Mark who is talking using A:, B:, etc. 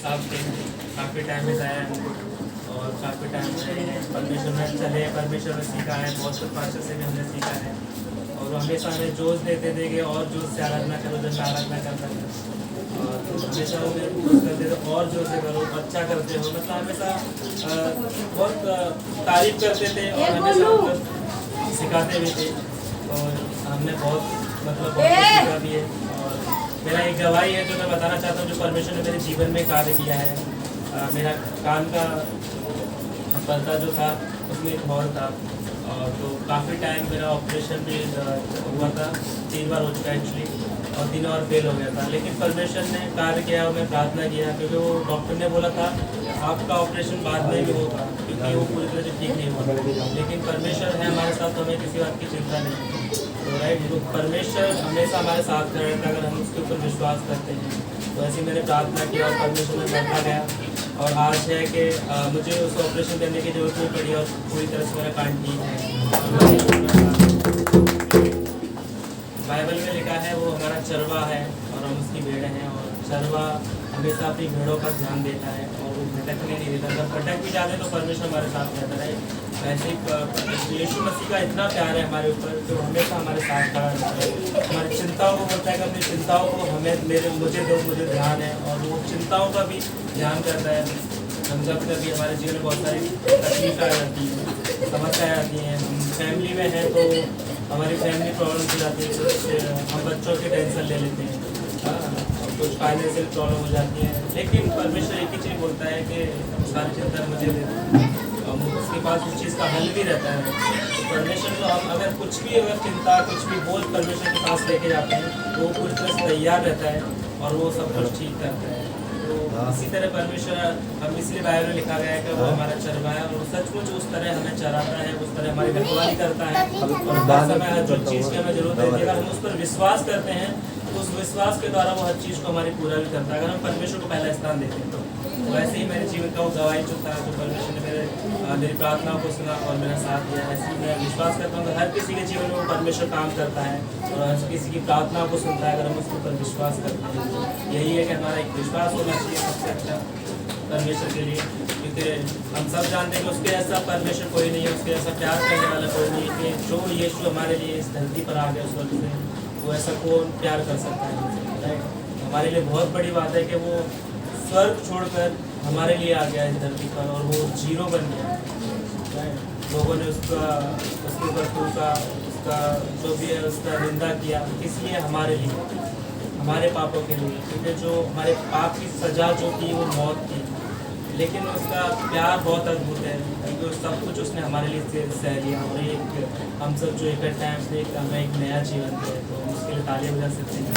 A: साहब थे, काफ़ी टाइम में आया है और काफ़ी टाइम से परमेश्वर में चले, परमेश्वर में सीखा है, बहुत कुछ पास्टर से भी हमने सीखा है और हमेशा हमें जोश देते थे कि और जोश से आराधना करो, जैसे आराधना करता था और हमेशा हमें पुश करते थे और जोर से करो, अच्छा करते हो, मतलब हमेशा बहुत तारीफ करते थे और हमेशा सिखाते भी थे और हमने बहुत मतलब बहुत कुछ सीखा भी है। और मेरा एक गवाही है जो मैं बताना चाहता हूँ, जो परमेश्वर ने मेरे जीवन में कार्य किया है। मेरा कान का पर्दा जो था उसमें एक हॉल था और तो काफ़ी टाइम मेरा ऑपरेशन भी हुआ था, 3 बार हो चुका है एक्चुअली और 3 और फेल हो गया था, लेकिन परमेश्वर ने कार्य किया और मैं प्रार्थना किया क्योंकि वो डॉक्टर ने बोला था आपका ऑपरेशन बाद में भी होगा क्योंकि वो पूरी तरह से ठीक नहीं हुआ, लेकिन परमेश्वर है हमारे साथ, तो हमें किसी बात की चिंता नहीं। तो राइट, तो परमेश्वर हमेशा हमारे साथ खड़ा रहता है अगर हम उसके ऊपर विश्वास करते हैं। तो ऐसी मैंने प्रार्थना की और परमेश्वर में बढ़ता गया और आज है कि मुझे उस ऑपरेशन करने की जरूरत नहीं पड़ी और पूरी तरह से मेरा कान ठीक है। बाइबल में लिखा है वो हमारा चरवा है और हम उसकी भेड़ें हैं और चरवा हमेशा अपनी भेड़ों का ध्यान देता है और वो भटकने नहीं देता। जब भटक भी जाते तो परमेश्वर हमारे साथ रहता है। वैसे ही यीशु मसीह का इतना प्यार है हमारे ऊपर जो हमेशा हमारे साथ खड़ा रहता है। हमारी चिंताओं को बोलता है कि अपनी चिंताओं को हमें मुझे ध्यान है और वो चिंताओं का भी ध्यान करता है। हम कभी कभी हमारे जीवन में बहुत सारी तकलीफ आ जाती है, समस्याएँ आती हैं, हम फैमिली में हैं तो हमारी फैमिली प्रॉब्लम हो जाती है, कुछ हम बच्चों की टेंशन ले लेते हैं और कुछ फाइनेंशियल प्रॉब्लम हो जाती है, लेकिन परमेश्वर एक ही चीज़ बोलता है कि सारी चिंता मुझे दे दो और उसके पास उस चीज़ का हल भी रहता है। तो परमेश्वर को हम अगर कुछ भी अगर चिंता कुछ भी बोझ परमेश्वर के पास लेके जाते हैं तो वो पूरी तरह से तैयार रहता है और वो सब कुछ ठीक करता है। तो इसी तरह परमेश्वर हम इसलिए बाइबल में लिखा गया है कि वो हमारा चरवा है और सचमुच उस तरह हमें चराता है, उस तरह हमारी रखवाली करता है और हर समय हर जो चीज़ की हमें जरूरत है अगर हम उस पर विश्वास करते हैं तो उस विश्वास के द्वारा वो हर चीज़ को हमारी पूरा भी करता है अगर हम परमेश्वर को पहला स्थान देते हैं। तो वैसे ही मेरे जीवन का वो गवाही जो था, जो परमेश्वर ने मेरी प्रार्थनाओं को सुना और मेरा साथ दिया, ऐसे ही मैं विश्वास करता हूँ कि हर किसी के जीवन में वो परमेश्वर काम करता है और हर किसी की प्रार्थनाओं को सुनता है अगर हम उसके ऊपर विश्वास करते हैं। तो यही है कि हमारा एक विश्वास होना चाहिए सबसे अच्छा परमेश्वर के लिए, क्योंकि हम सब जानते हैं कि उसके जैसा परमेश्वर कोई नहीं है, उसके जैसा प्यार करने वाला कोई नहीं है कि जो यीशु हमारे लिए इस धरती पर आ गया उस वक्त से, वो ऐसा कौन प्यार कर सकता है। राइट, हमारे लिए बहुत बड़ी बात है कि वो स्वर्ग छोड़कर हमारे लिए आ गया इस धरती पर और वो जीरो बन गया। राइट, लोगों ने उसके ऊपर थूका, उसका जो भी है उसका निंदा किया, इसलिए हमारे लिए, हमारे पापों के लिए, क्योंकि जो हमारे पाप की सज़ा जो थी वो मौत थी, लेकिन उसका प्यार बहुत अद्भुत है क्योंकि सब कुछ उसने हमारे लिए सह लिया और एक हम सब जो इकट्ठा हैं उसने हमें एक नया जीवन दिया, तो हम उसके लिए तालियां बजा सकते हैं।